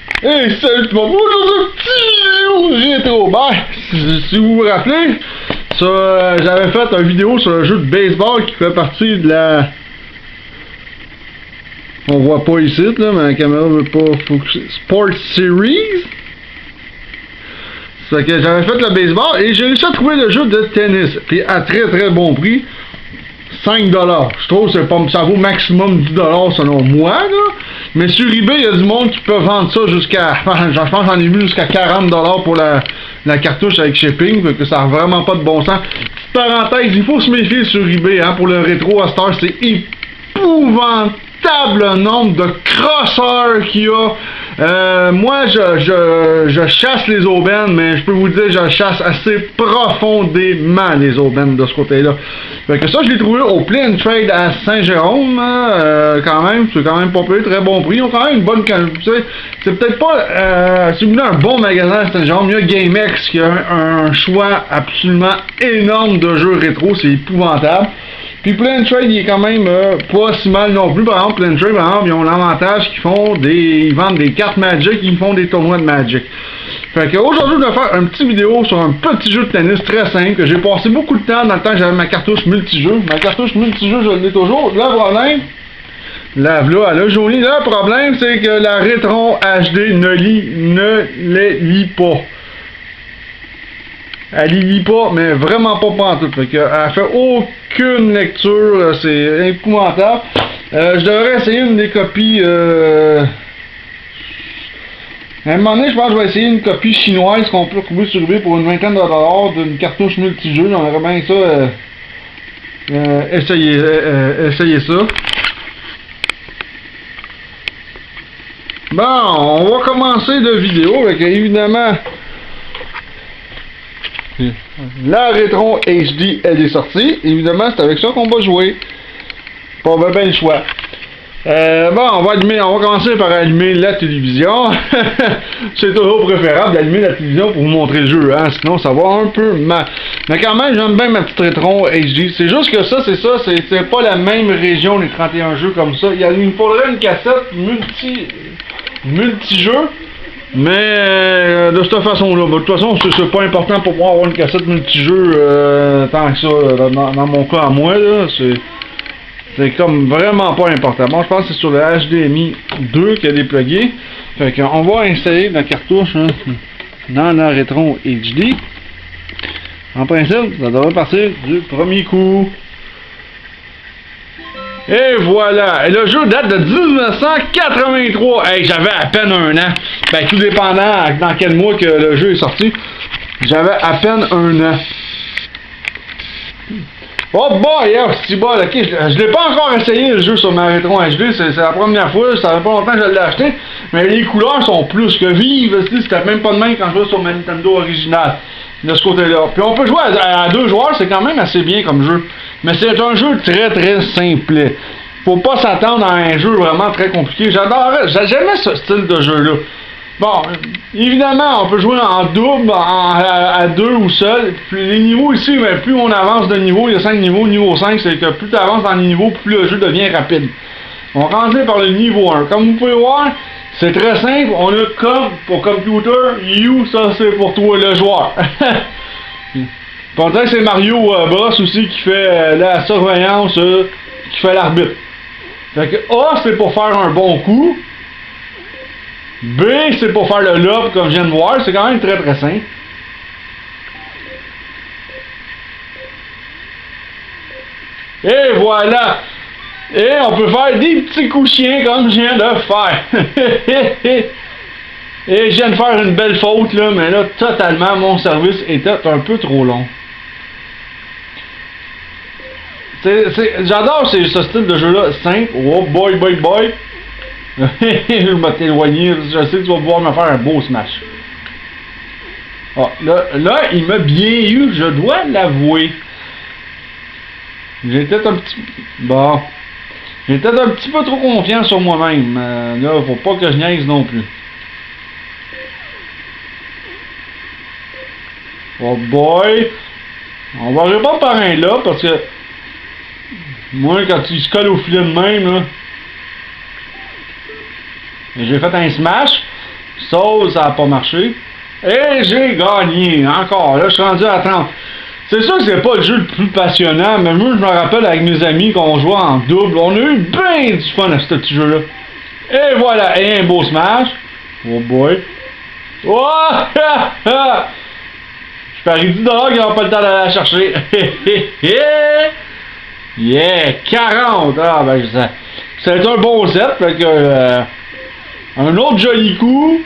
Hey, salut tout le monde, aujourd'hui un petit vidéo rétro. Si vous vous rappelez, ça, j'avais fait une vidéo sur un jeu de baseball qui fait partie de la... On voit pas ici, là, mais la caméra veut pas focuser. Sport Series. C'est que j'avais fait le baseball et j'ai réussi à trouver le jeu de tennis. Puis à très très bon prix. 5$. Je trouve que ça vaut maximum 10$ selon moi, là. Mais sur eBay, il y a du monde qui peut vendre ça jusqu'à... Je pense que j'en ai vu jusqu'à 40$ pour la cartouche avec shipping, parce que ça n'a vraiment pas de bon sens. Petite parenthèse, il faut se méfier sur eBay, hein, pour le rétro à Star, c'est épouvantable le nombre de crosseurs qu'il y a. Moi, je chasse les aubaines, mais je peux vous dire, je chasse assez profondément les aubaines de ce côté-là. Fait que ça, je l'ai trouvé au Play and Trade à Saint-Jérôme, quand même, c'est quand même pas payé, très bon prix. Ils ont quand même une bonne qualité. C'est peut-être pas, si vous voulez un bon magasin à Saint-Jérôme, il y a GameX qui a un choix absolument énorme de jeux rétro, c'est épouvantable. Puis Play and Trade, il est quand même pas si mal non plus. Par exemple, Play and Trade, par exemple, ils ont l'avantage ils vendent des cartes Magic, ils font des tournois de Magic. Fait que aujourd'hui, je vais faire une petite vidéo sur un petit jeu de tennis très simple que j'ai passé beaucoup de temps dans le temps que j'avais ma cartouche multijeu. Ma cartouche multijeu, je l'ai toujours. Le problème, elle a jauni. Le problème, c'est que la Retron HD ne les lit pas. Elle y lit pas, mais vraiment pas pantoute. Fait qu'elle fait aucune lecture, c'est épouvantable. Je devrais essayer une des copies. À un moment donné, je pense que je vais essayer une copie chinoise qu'on peut trouver sur eBay pour une $20$ d'une cartouche multijeu. J'aimerais bien ça. Essayer ça. Bon, on va commencer la vidéo avec évidemment. La Retron HD, elle est sortie. Évidemment, c'est avec ça qu'on va jouer. On va bien le choix. Bon, on va commencer par allumer la télévision. C'est toujours préférable d'allumer la télévision pour vous montrer le jeu, hein? Sinon, ça va un peu mal. Mais quand même, j'aime bien ma petite Retron HD. C'est juste que c'est pas la même région, les 31 jeux comme ça. Il me faudrait une cassette multi-jeu. Mais de cette façon-là, de toute façon, c'est pas important pour pouvoir avoir une cassette multijeu tant que ça, dans mon cas à moi, là, c'est comme vraiment pas important. Bon, je pense que c'est sur le HDMI 2 qu'elle est pluguée. Fait qu'on va installer la cartouche, hein, dans la Retron HD. En principe, ça devrait partir du premier coup. Et voilà, et le jeu date de 1983. Hey, j'avais à peine un an. Ben, tout dépendant dans quel mois que le jeu est sorti. J'avais à peine un an. Oh boy, yeah, c'est bon, ok, je l'ai pas encore essayé le jeu sur ma Retron HD, c'est la première fois, ça fait pas longtemps que je l'ai acheté, mais les couleurs sont plus que vives, c'était même pas de même quand je jouais sur ma Nintendo originale, de ce côté-là. Puis on peut jouer à deux joueurs, c'est quand même assez bien comme jeu, mais c'est un jeu très très simple. Faut pas s'attendre à un jeu vraiment très compliqué, j'aimais ce style de jeu-là. Bon, évidemment, on peut jouer en double, à deux ou seul. Les niveaux ici, ben, plus on avance de niveau, il y a 5 niveaux. Niveau 5, c'est que plus tu avances dans les niveaux, plus le jeu devient rapide. On va commencer par le niveau 1. Comme vous pouvez voir, c'est très simple. On a comme pour computer, you, ça c'est pour toi, le joueur. On dirait que c'est Mario Bros aussi qui fait la surveillance, qui fait l'arbitre. Fait que A, c'est pour faire un bon coup. B, c'est pour faire le lob comme je viens de voir. C'est quand même très très simple. Et voilà. Et on peut faire des petits coups chiens comme je viens de faire. Et je viens de faire une belle faute là, mais là totalement mon service était un peu trop long. J'adore ce style de jeu là, simple. Oh boy boy boy. Je vais t'éloigner, je sais que tu vas pouvoir me faire un beau smash. Oh, là, il m'a bien eu, je dois l'avouer. J'étais un petit... Bon. J'étais un petit peu trop confiant sur moi-même. Là, faut pas que je niaise non plus. Oh boy. On va répondre par un là, parce que... Moi, quand il se colle au filet de même, là... J'ai fait un smash. sauce, ça n'a pas marché. Et j'ai gagné, encore, là, je suis rendu à 30. C'est sûr que c'est pas le jeu le plus passionnant, mais moi, je me rappelle avec mes amis qu'on jouait en double, on a eu bien du fun à ce petit jeu-là. Et voilà, et un beau smash. Oh boy. Oh! Je parie 10$ qu'ils n'ont pas le temps d'aller la chercher. Yeah! 40! Ah, ben, c'est un bon set, fait que, un autre joli coup.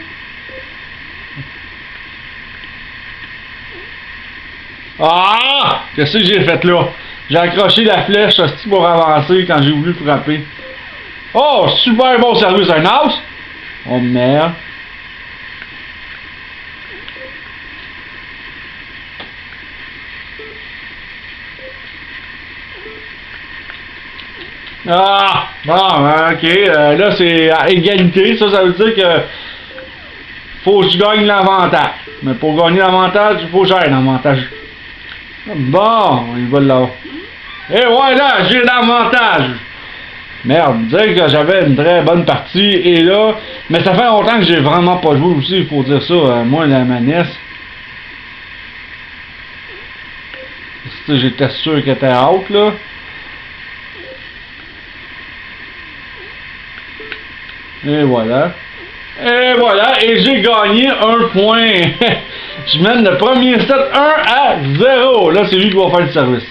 Ah! Qu'est-ce que j'ai fait là? J'ai accroché la flèche pour avancer quand j'ai voulu frapper. Oh! Super bon service, un house! Oh merde! Ah! Bon, ok. Là, c'est à égalité. Ça veut dire que faut que je gagne l'avantage. Mais pour gagner l'avantage, il faut que j'aille l'avantage. Bon, il va là. Et voilà, j'ai l'avantage. Merde, dire que j'avais une très bonne partie. Et là, mais ça fait longtemps que j'ai vraiment pas joué aussi, il faut dire ça. Moi, la manesse. J'étais sûr qu'elle était out, là. Et voilà. Et voilà, et j'ai gagné un point. Je mène le premier set 1-0. Là, c'est lui qui va faire le service.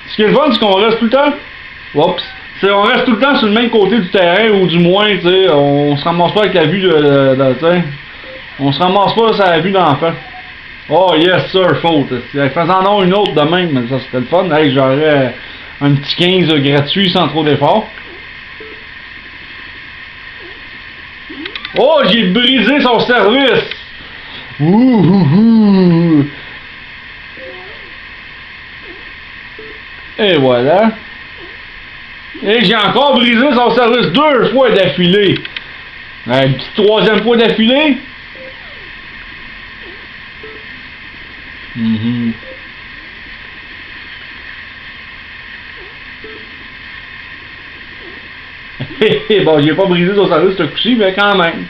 Ce qui est le fun, c'est qu'on reste tout le temps. Oups. On reste tout le temps sur le même côté du terrain, ou du moins, tu sais, on se ramasse pas avec la vue on se ramasse pas sur la vue d'enfant. Oh yes sir, faute. Faisant une autre de même, mais ça serait le fun. Hey, j'aurais un petit 15 gratuit sans trop d'effort. Oh, j'ai brisé son service! Ouh. Et voilà. Et j'ai encore brisé son service 2 fois d'affilée. Un petit 3e fois d'affilée. Bon, j'ai pas brisé son service ce coup-ci, mais quand même.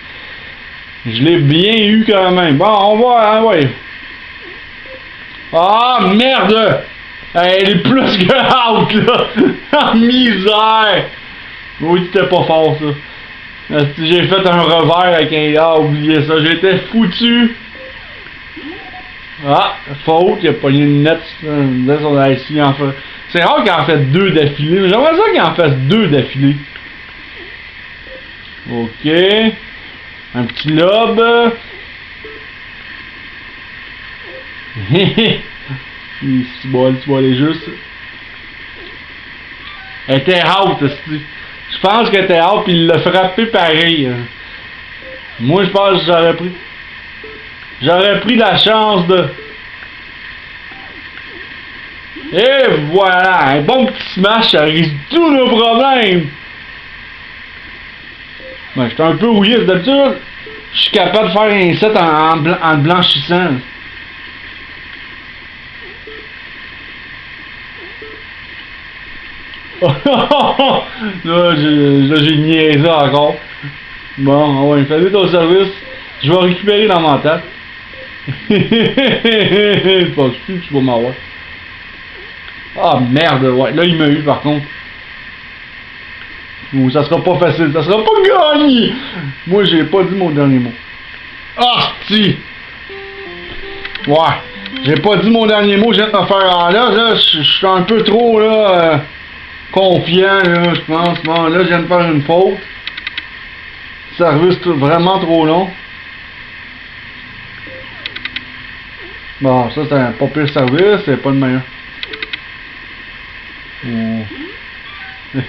Je l'ai bien eu quand même. Bon, on va, hein, ouais. Ah, merde! Elle est plus que out, là! Ah, misère! Oui, c'était pas fort, ça. J'ai fait un revers avec un... Ah, oubliez ça, j'étais foutu! Ah, faute, il a pogné une net dans son IC, en fait. C'est rare qu'il en fait 2 d'affilée, mais j'aimerais ça qu'il en fasse 2 d'affilée. Ok. Un petit lob. C'est bon, aller juste. Elle était out, je pense qu'elle était out, puis il l'a frappé pareil. Moi, je pense que j'aurais pris la chance de... Et voilà, un bon petit smash, ça résout tous nos problèmes. Ben, j'étais un peu rouillé, d'habitude, je suis capable de faire un set en blanchissant. Là, j'ai niaisé encore. Bon, ouais, fallait ton service. Je vais récupérer l'avantage. C'est pas sûr que tu vas m'avoir. Ah merde, ouais, là il m'a eu par contre. Ouh, ça sera pas facile, ça sera pas gagné. Moi j'ai pas dit mon dernier mot. Ah si. Ouais, j'ai pas dit mon dernier mot, je viens de me faire. Ah, là, je suis un peu trop là confiant là, je pense. Bon, là je viens de faire une faute. Service vraiment trop long. Bon, ça c'est un pas pire service, c'est pas le meilleur. Oh. Là,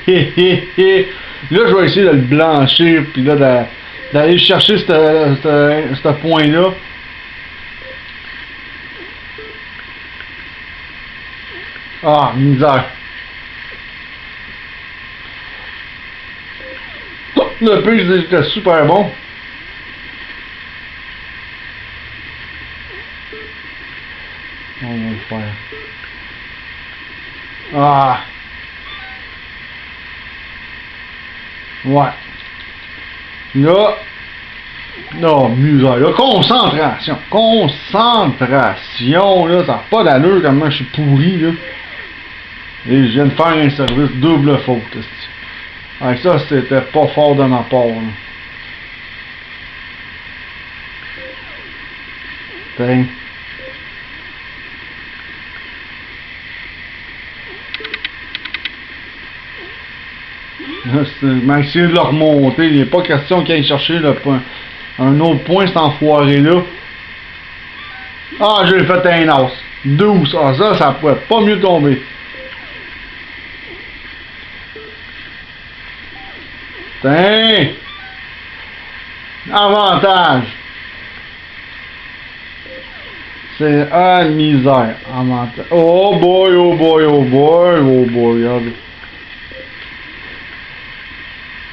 je vais essayer de le blanchir, puis là, d'aller chercher ce point-là. Ah, misère. Le pire, c'était super bon. On va le faire. Ah. Ouais. Là, Non, misère, là, concentration. Concentration, là, ça n'a pas d'allure comment je suis pourri, là. Et je viens de faire un service double faute. Ah, ça, c'était pas fort de ma part, là. Tiens. Je vais essayer de le remonter. Il n'est pas question qu'il aille chercher le point. Un autre point, cet enfoiré-là. Ah, j'ai fait un as. 12. Ah, ça pouvait pas mieux tomber. Tiens. Avantage. C'est un misère. Avantage. Oh boy, oh boy, oh boy, oh boy. Regardez.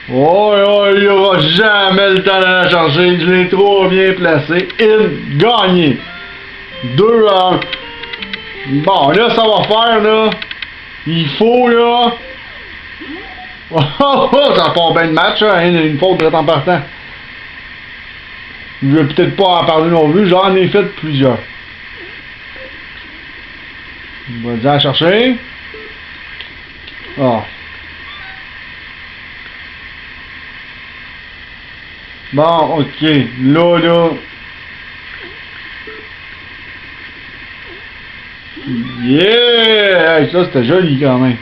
Oh, oh, il n'y aura jamais le temps de la chercher. Je l'ai trop bien placé. In, gagné. 2-1. Bon, là, ça va faire, là. Il faut, là. Oh, oh, oh, ça part bien de match, hein. Une faute de temps partant. Je vais peut-être pas en parler non plus. J'en ai fait plusieurs. On va dire chercher. Ah. Bon, ok. Là. Yeah! Hey, ça, c'était joli quand même.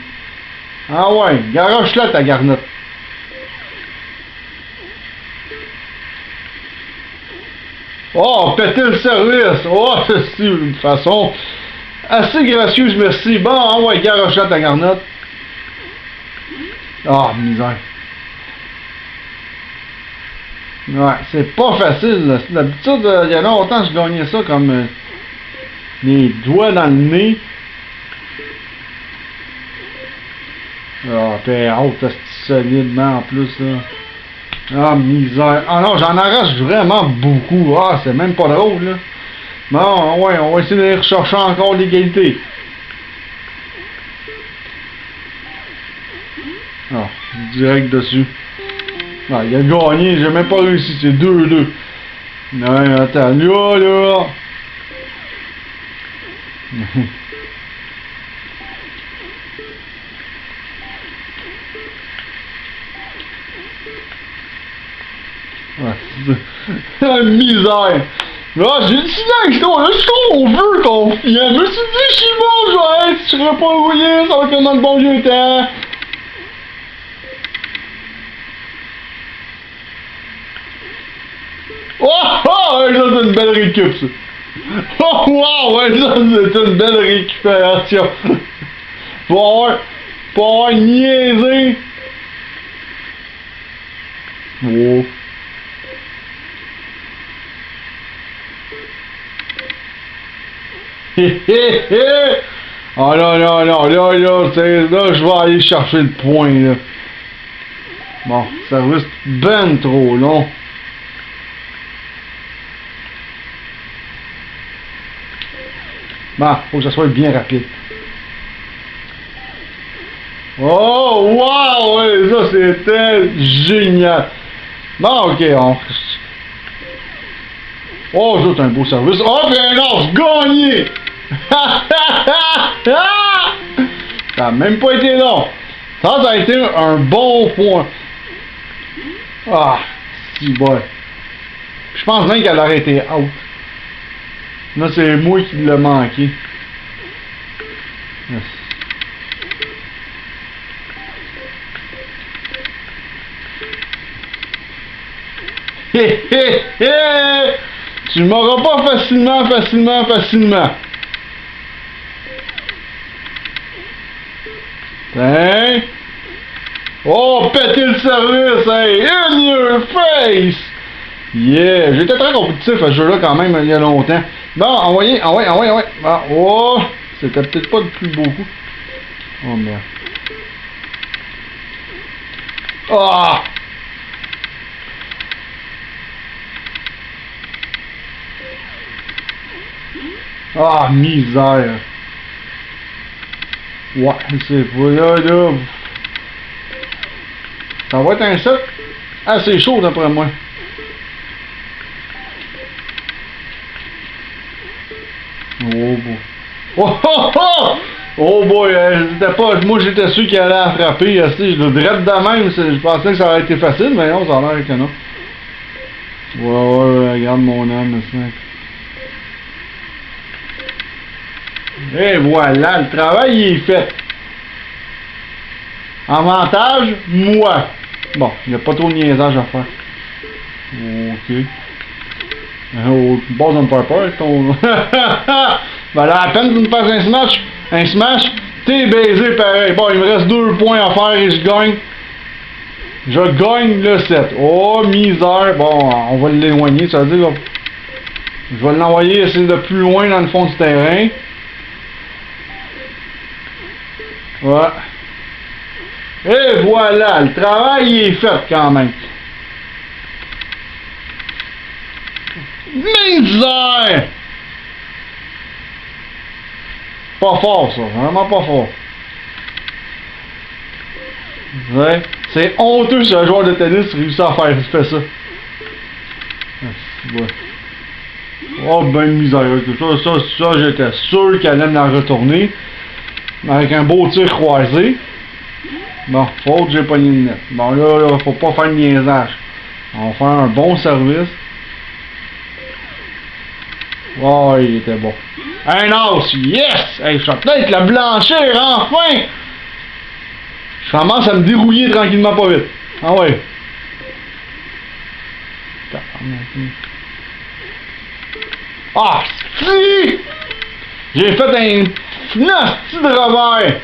Ah ouais, garoche-là ta garnotte. Oh, péter le service! Oh, c'est une façon assez gracieuse, merci. Bon, ah ouais, garoche-là ta garnotte. Ah, misère. Ouais, c'est pas facile. D'habitude, il y a longtemps, je gagnais ça comme les doigts dans le nez. Ah, pis haute, solidement en plus, là. Ah, misère. Ah non, j'en arrache vraiment beaucoup. Ah, c'est même pas drôle, là. Bon, ouais, on va essayer d'aller rechercher encore l'égalité. Ah, direct dessus. Ah, il a gagné, j'ai même pas réussi, c'est 2-2. Ouais, attends, là. Ah, misère. Ah, j'ai dit sinon, là, je suis trop peu confiant. Je me suis dit, je suis bon, je serais pas rouillé, ça va comme dans le bon vieux temps. Oh, oh, ça c'est une belle récup, ça. Oh, wow, ouais, ça c'est une belle récupération. Faut avoir niaisé. Oh. Hé hé hé. Ah non, là, je vais aller chercher le point, là. Bon, ça reste ben trop long. Bon, faut que ça soit bien rapide. Oh, wow, ouais, ça c'était génial. Bon, ok, Oh, ça c'est un beau service. Oh, bien non, gagné! Ça a même pas été long. Ça a été un bon point. Ah, si bon. Je pense même qu'elle aurait été out. Là, c'est moi qui l'ai manqué. Yes. Hé hé hé! Tu m'auras pas facilement. Hein? Oh, péter le service, hey! In your face! Yeah! J'étais très compétitif à ce jeu-là quand même il y a longtemps. Bon, envoyez. Ah, oh! C'était peut-être pas le plus beau coup. Oh merde. Ah! Ah, misère! Ouais, c'est pas là. Ça va être un set assez chaud d'après moi. Oh boy. Oh oh oh! Oh boy, moi j'étais sûr qu'il allait la frapper, je le drette de même, je pensais que ça aurait été facile, mais non, ça a l'air que non. Ouais, regarde mon âme, et voilà, le travail il est fait. Avantage, moi. Bon, il n'y a pas trop de niaisage à faire. Ok. Oh, bon, ça me fait peur, ton... Ben là, à peine que tu me fasses un smash, t'es baisé pareil. Bon, il me reste 2 points à faire et je gagne. Je gagne le set. Oh, misère. Bon, on va l'éloigner, ça veut dire que je vais l'envoyer essayer de plus loin dans le fond du terrain. Ouais. Et voilà, le travail est fait quand même. Misère! Pas fort ça, vraiment pas fort. Ouais. C'est honteux si un joueur de tennis réussit à faire ça. Ouais. Oh ben misère, ça j'étais sûr qu'elle allait me la retourner. Avec un beau tir croisé. Bon, faute, j'ai pogné le net. Bon là, faut pas faire de niaisage. On va faire un bon service. Oh, il était bon. Un as, yes! Hey, je vais peut-être le blanchir, enfin! Je commence à me dérouiller tranquillement pas vite. Ah ouais. Ah, si! J'ai fait un nasty de revers.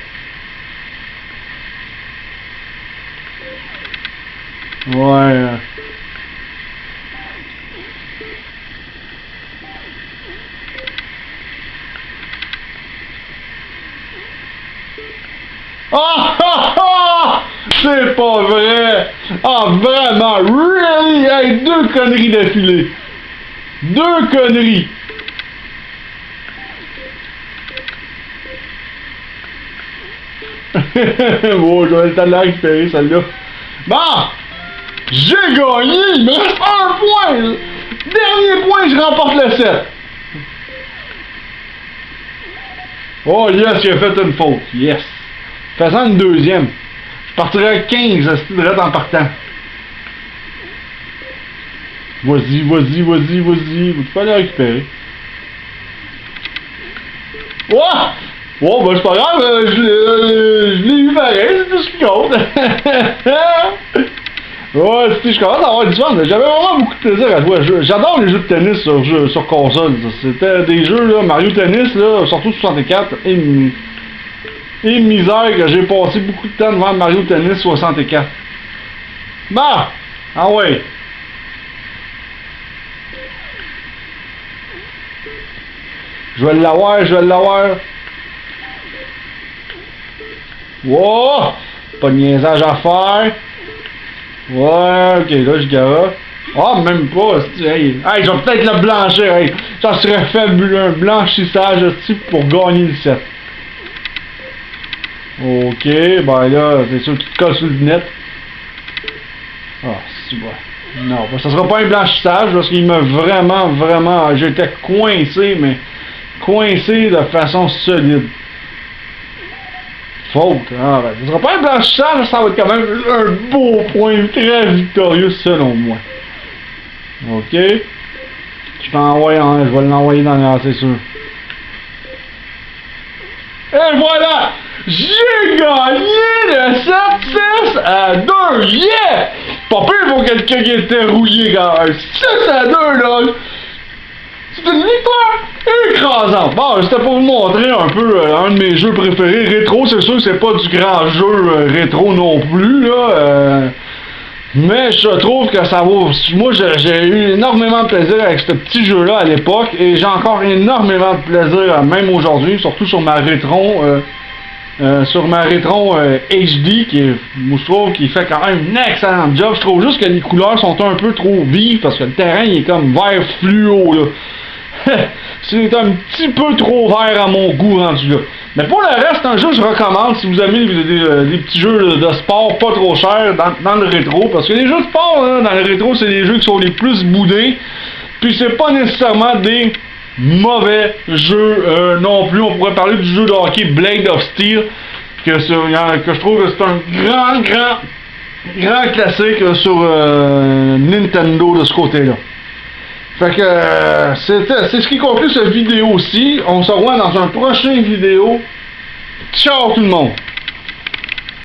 Ouais. Ah ah ah! C'est pas vrai! Ah vraiment, really? Hey, 2 conneries d'affilée! 2 conneries! Bon, je vais le temps de la récupérer celle-là. Bon! J'ai gagné! Il me reste 1 point! Dernier point, je remporte le set! Oh yes, il a fait une faute! Yes! Faisant une deuxième. Je partirai à 15 à ce direct en partant. Vas-y. Tu peux aller récupérer. Ouah! Oh, ben c'est pas grave, je l'ai eu pareil, c'est tout ce qui compte. Ouais, je commence à avoir du fun, mais j'avais vraiment beaucoup de plaisir à jouer. J'adore les jeux de tennis sur console. C'était des jeux, là, Mario Tennis, là, surtout 64, et misère que j'ai passé beaucoup de temps devant Mario Tennis 64. Bah! Ah ouais! Je vais l'avoir. Wow! Pas de niaisage à faire. Ouais, ok, là je gare. Ah, même pas, hey, je vais peut-être le blanchir, hey. Ça serait fabuleux, un blanchissage pour gagner le set. Ok, ben là, c'est sûr qu'il te colle sur le net. Ah, si, ouais. Non, ben, ça sera pas un blanchissage parce qu'il m'a vraiment, j'étais coincé, mais coincé de façon solide. Faute, ah ben, ça sera pas un blanchissage, ça va être quand même un beau point très victorieux selon moi. Ok. Je vais l'envoyer dans l'air, c'est sûr. Et voilà! J'ai gagné le 7-6 à 2! Yeah! Pas pire pour quelqu'un qui était rouillé, gars! 6 à 2, là! C'est une victoire écrasante! Bon, c'était pour vous montrer un peu un de mes jeux préférés. Rétro, c'est sûr que c'est pas du grand jeu rétro non plus, là. Mais je trouve que ça vaut... Moi, j'ai eu énormément de plaisir avec ce petit jeu-là à l'époque. Et j'ai encore énormément de plaisir, même aujourd'hui, surtout sur ma Rétron. HD, je trouve qu'il fait quand même un excellent job. Je trouve juste que les couleurs sont un peu trop vives parce que le terrain il est comme vert fluo là. C'est un petit peu trop vert à mon goût rendu là. Mais pour le reste, un jeu que je recommande si vous aimez des petits jeux de sport pas trop chers dans le rétro. Parce que les jeux de sport là, dans le rétro, c'est les jeux qui sont les plus boudés. Puis c'est pas nécessairement des mauvais jeu non plus. On pourrait parler du jeu de hockey Blade of Steel, que je trouve que c'est un grand classique sur Nintendo de ce côté-là. Fait que c'est ce qui conclut cette vidéo aussi. On se revoit dans un prochain vidéo. Ciao tout le monde!